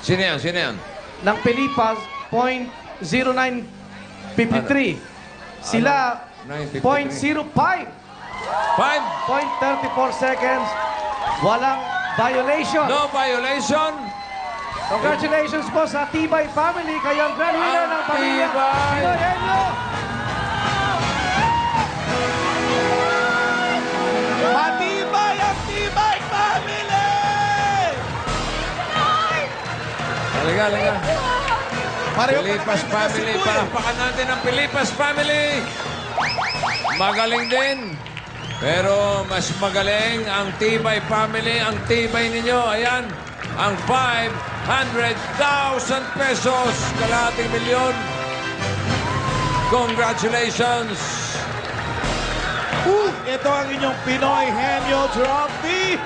Sino yan? Sino yan? ng Pilipas, 0.0953. Sila, 953. 0.05. 0.34 seconds. Walang violation. No violation. Congratulations po sa Tibay family. Kayo ang grand winner ng pamilya Tibay! Pinoy Henyo. Matibay ang Tibay family! Halika, halika. Pilipas family. Palakpakan natin ang Pilipas family. Magaling din. Pero mas magaling ang Tibay family. Ang tibay ninyo. Ayan. Ang 500,000 pesos. Kalahating milyon. Congratulations. Ito ang inyong Pinoy Henyo Trophy.